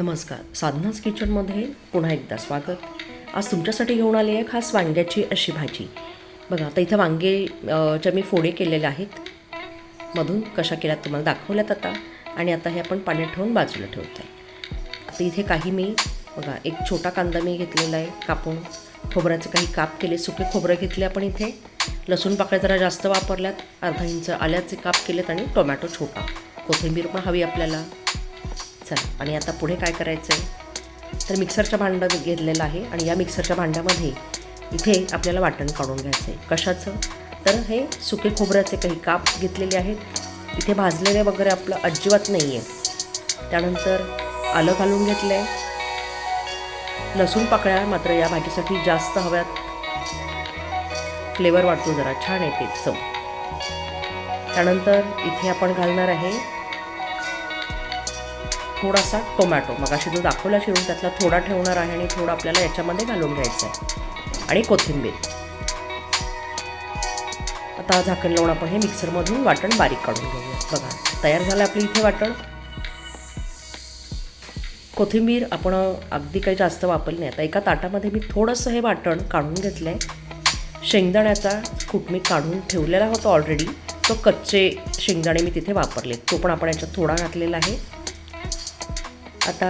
नमस्कार, साधनाच किचनमध्ये पुन्हा एकदा स्वागत। आज तुमच्यासाठी घेऊन आली आहे खास वांग्याची अशी भाजी। बघा आता इथं वांगे च्या मी फोडे केलेले आहेत, मधून कशा केल्यात तुम्हाला दाखवल्यात आता। आणि आता हे आपण पाण्यात ठेवून बाजूला ठेवत आहे। आता इथे काही मी बघा एक छोटा कांदा मी घेतलेला आहे कापून, खोबऱ्याचे काही काप केले, सुके खोबरं घेतले आपण इथे, लसूण पाकळ्या जरा जास्त वापरल्यात, अर्धा इंच आल्याचे काप केलेत आणि टोमॅटो छोटा, कोथिंबीर पण हवी आपल्याला। चला आणि आता पुढे काय करायचं आहे तर मिक्सरच्या भांडं घेतलेलं आहे आणि या मिक्सरच्या भांड्यामध्ये इथे आपल्याला वाटण काढून घ्यायचं आहे। कशाचं तर हे सुके खोबऱ्याचे काही काप घेतलेले आहेत, इथे भाजलेले वगैरे आपलं अजिबात नाही आहे। त्यानंतर आलं घालून घेतलं आहे, लसूण पाकळ्या मात्र या भाजीसाठी जास्त हव्यात, फ्लेवर वाटतो जरा छान येते चव। त्यानंतर इथे आपण घालणार आहे थोडासा टोमॅटो, मगाशी जो दाखवला चिरून त्यातला थोडा ठेवणार आहे आणि थोडा आपल्याला याच्यामध्ये घालून घ्यायचं आहे, आणि कोथिंबीर। आता झाकण लावून आपण हे मिक्सरमधून वाटण बारीक काढून घेऊया। बघा तयार झालं आपलं इथे वाटण। कोथिंबीर आपण अगदी काही जास्त वापरली नाही। आता एका ताटामध्ये मी थोडंसं हे वाटण काढून घेतलं आहे। शेंगदाण्याचा कूट मी काढून ठेवलेला होता ऑलरेडी, तो कच्चे शेंगदाणे मी तिथे वापरले, तो पण आपण याच्यात थोडा घातलेला आहे। आता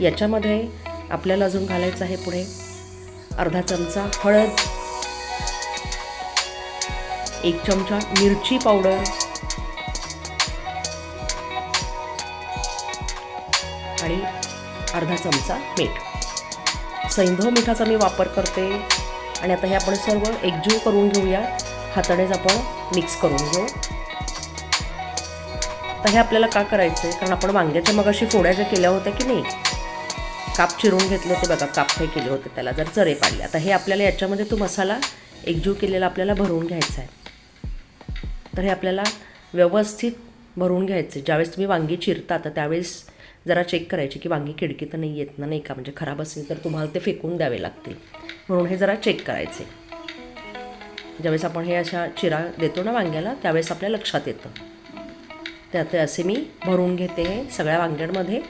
याच्यामध्ये आपल्याला अजून घालायचं आहे पुढे अर्धा चमचा हळद, 1 चमचा मिरची पावडर आणि अर्धा चमचा मीठ। सैंधव मिठाचा मी वापर करते। आणि आता हे आपण सर्व एकजीव करून घेऊया, हातानेच आपण मिक्स करून घेऊ। तर हे आपल्याला का करायचं आहे कारण आपण वांग्याच्या मगाशी फोड्या ज्या केल्या होत्या की नाही, काप चिरून घेतले होते बघा, काप काही केले होते त्याला जर चरे पाडले। आता हे आपल्याला याच्यामध्ये तो मसाला एकजीव केलेला आपल्याला भरून घ्यायचा आहे। तर हे आपल्याला व्यवस्थित भरून घ्यायचे। ज्यावेळेस तुम्ही वांगी चिरता तर त्यावेळेस जरा चेक करायची की वांगी खिडकी तर नाही येत ना, नाही का, म्हणजे खराब असेल तर तुम्हाला ते फेकून द्यावे लागतील, म्हणून हे जरा चेक करायचे। ज्यावेळेस आपण हे अशा चिरा देतो ना वांग्याला त्यावेळेस आपल्या लक्षात येतं। त्यात असे मी भरून घेते सगळ्या वांग्यांमध्ये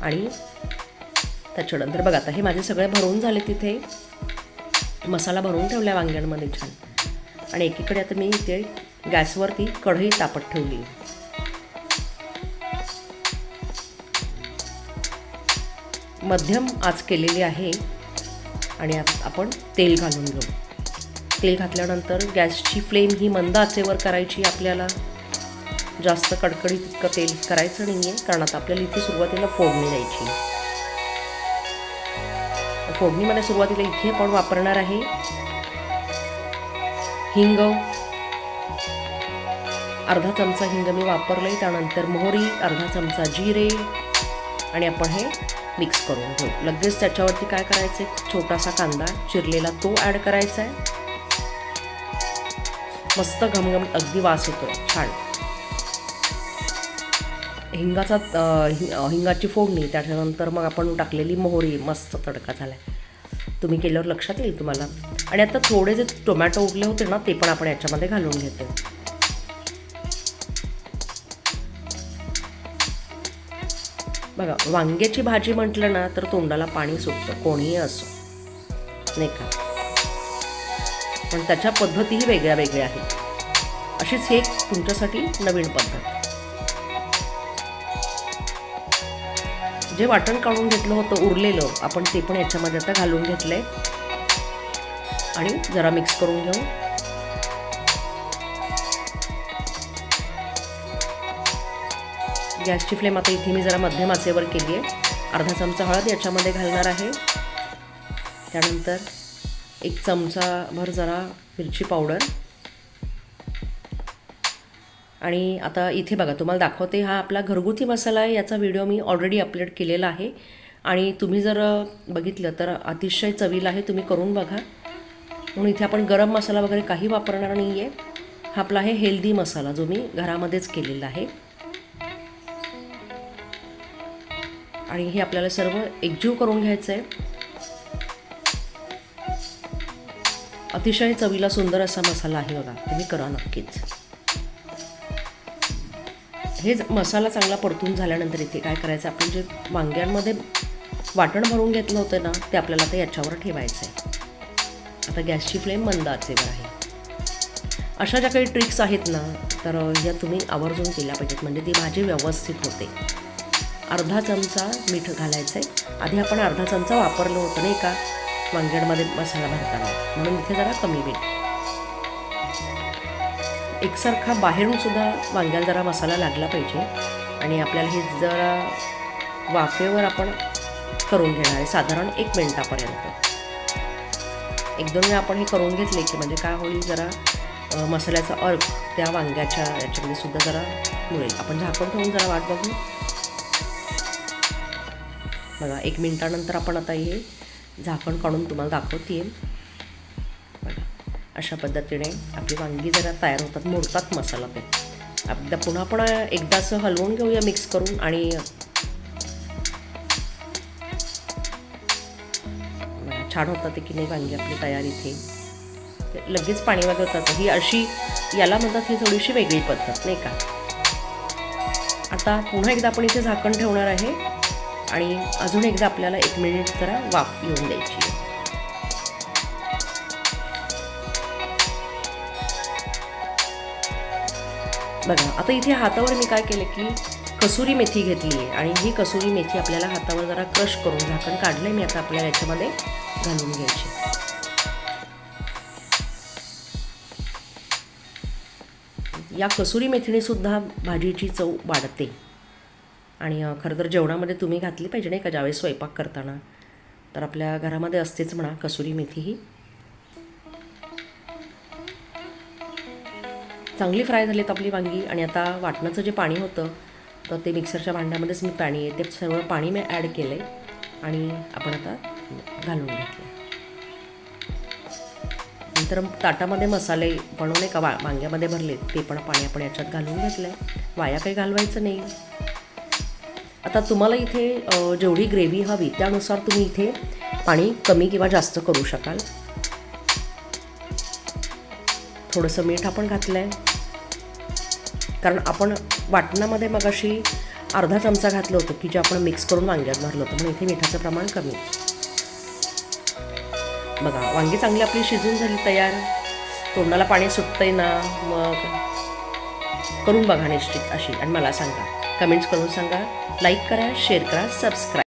आणि त्याच्यानंतर बघा आता हे माझे सगळे भरून झाले, तिथे मसाला भरून ठेवला वांग्यांमध्ये छान। आणि एकीकडे आता मी इथे गॅसवरती कढई तापत ठेवली, मध्यम आच केलेली आहे। आणि आता आपण तेल घालून घेऊ। तेल घातल्यानंतर गॅसची फ्लेम ही मंद आचेवर करायची आपल्याला, जास्त कडकडीत इतकं तेल करायचं नाही आहे कारण आता आपल्याला इथे सुरुवातीला फोडणी द्यायची। फोडणीमध्ये सुरुवातीला इथे आपण वापरणार आहे हिंग, अर्धा चमचा हिंग मी वापरले। त्यानंतर मोहरी, अर्धा चमचा जिरे, आणि आपण हे मिक्स करून घेऊ। लगेच त्याच्यावरती काय करायचं, छोटासा कांदा चिरलेला तो ॲड करायचा आहे। मस्त घमघम अगदी वास येतोय छान हिंगाचा, हिंगाची फोडणी। त्याच्यानंतर मग आपण टाकलेली मोहरी, मस्त तडका झाला, तुम्ही केल्यावर लक्षात येईल तुम्हाला। आणि आता थोडे जे टोमॅटो उरले होते ना ते पण आपण याच्यामध्ये घालून घेतो। बघा वांग्याची भाजी म्हटलं ना तर तोंडाला पाणी सुटतं, कोणीही असो नाही का, पण त्याच्या पद्धतीही वेगळ्या वेगळ्या आहेत। अशीच एक तुमच्यासाठी नवीन पद्धत। जे वाटण काढून घेतलं होतं उरलेलं आपण ते पण याच्यामध्ये आता घालून घेतलंय आणि जरा मिक्स करून घेऊ। गॅसची फ्लेम आता इथे मी जरा मध्यम आचेवर केली आहे। अर्धा चमचा हळद याच्यामध्ये घालणार आहे, त्यानंतर 1 चमचा भर जरा मिरची पावडर। आणि आता इथे बघा तुम्हाला दाखवते, हा आपला घरगुती मसाला आहे, याचा व्हिडिओ मी ऑलरेडी अपलोड केलेला आहे आणि तुम्ही जर बघितलं तर अतिशय चवीला आहे, तुम्ही करून बघा। म्हणून इथे आपण गरम मसाला वगैरे काही वापरणार नाही आहे, हा आपला आहे हेल्दी मसाला जो मी घरामध्येच केलेला आहे। आणि हे आपल्याला सर्व एकजीव करून घ्यायचं आहे। अतिशय चवीला सुंदर असा मसाला आहे बघा, तुम्ही करा नक्कीच। हे मसाला चांगला परतून झाल्यानंतर इथे काय करायचं, आपण जे वांग्यांमध्ये वाटण भरून घेतलं होतं ना, ते आपल्याला आता याच्यावर ठेवायचं आहे. आता गॅसची फ्लेम मंद आचेवर आहे. अशा ज्या काही ट्रिक्स आहेत ना, तर या तुम्ही आवर्जून केल्या पाहिजेत, म्हणजे ती भाजी व्यवस्थित होते. अर्धा चमचा मीठ घालायचं आहे. आधी आपण अर्धा चमचा वापरलं होतं नाही का वांग्यांमध्ये मसाला भरताना, म्हणून इथे जरा कमी मीठ. एकसारखा बाहेरून सुद्धा वांग्याला जरा मसाला लागला पाहिजे आणि आपल्याला हे जरा वाफेवर आपण करून घेणार आहे साधारण 1 मिनिटापर्यंत. 1-2 वेळा आपण हे करून घेतले की म्हणजे काय होईल, जरा मसाल्याचा अर्क त्या वांग्याच्या याच्यामध्ये सुद्धा जरा मिळेल. आपण झाकण ठेवून जरा वाट बघू. बघा 1 मिनिटानंतर आपण आता हे झाकण काढून तुम्हाला दाखवते. बघा अशा पद्धतीने आपली वांगी जरा तयार होतात, मुरतात मसाला ते. आपल्या पुन्हा पण एकदा असं हलवून घेऊया मिक्स करून. आणि छान होतात की नाही वांगी आपली तयार. इथे लगेच पाणी वगळतात. ही अशी याला म्हणतात, ही थोडीशी वेगळी पद्धत नाही का. आता पुन्हा एकदा आपण इथे झाकण ठेवणार आहे आणि अजून एकदा आपल्याला 1 मिनिट जरा वाफ येऊन द्यायची आहे. बघा आता इथे हातावर मी काय केलं की कसुरी मेथी घेतली आहे आणि ही कसुरी मेथी आपल्याला हातावर जरा क्रश करून झाकण काढलं आहे मी. आता आपल्याला याच्यामध्ये घालून घ्यायची. या कसुरी मेथीने सुद्धा भाजीची चव वाढते आणि खरं तर जेवणामध्ये तुम्ही घातली पाहिजे नाही का, ज्यावेळेस स्वयंपाक करताना. तर आपल्या घरामध्ये असतेच म्हणा कसुरी मेथी. ही चांगली फ्राय झालीत आपली वांगी. आणि आता वाटणाचं जे पाणी होतं तर ते मिक्सरच्या भांड्यामध्येच मी पाणी आहे ते सर्व पाणी मी ॲड केलं आहे आणि आपण आता घालून घेतले. नंतर ताटामध्ये मसाले बनवले का वांग्यामध्ये भरले ते पण पाणी आपण याच्यात घालून घेतलं आहे. वाया काही घालवायचं नाही. आता तुम्हाला इथे जेवढी ग्रेव्ही हवी त्यानुसार तुम्ही इथे पाणी कमी किंवा जास्त करू शकाल. थोडंसं मीठ आपण घातलं आहे कारण आपण वाटणामध्ये मगाशी अर्धा चमचा घातलं होतं की जे आपण मिक्स करून वांग्यात भरलं होतं, म्हणून इथे मिठाचं प्रमाण कमी. बघा वांगी चांगली आपली शिजून झाली तयार. तोंडाला पाणी सुटतंय ना, मग करून बघा निश्चित अशी आणि मला सांगा, कमेंट्स करून सांगा. लाईक करा, शेअर करा, सबस्क्राईब.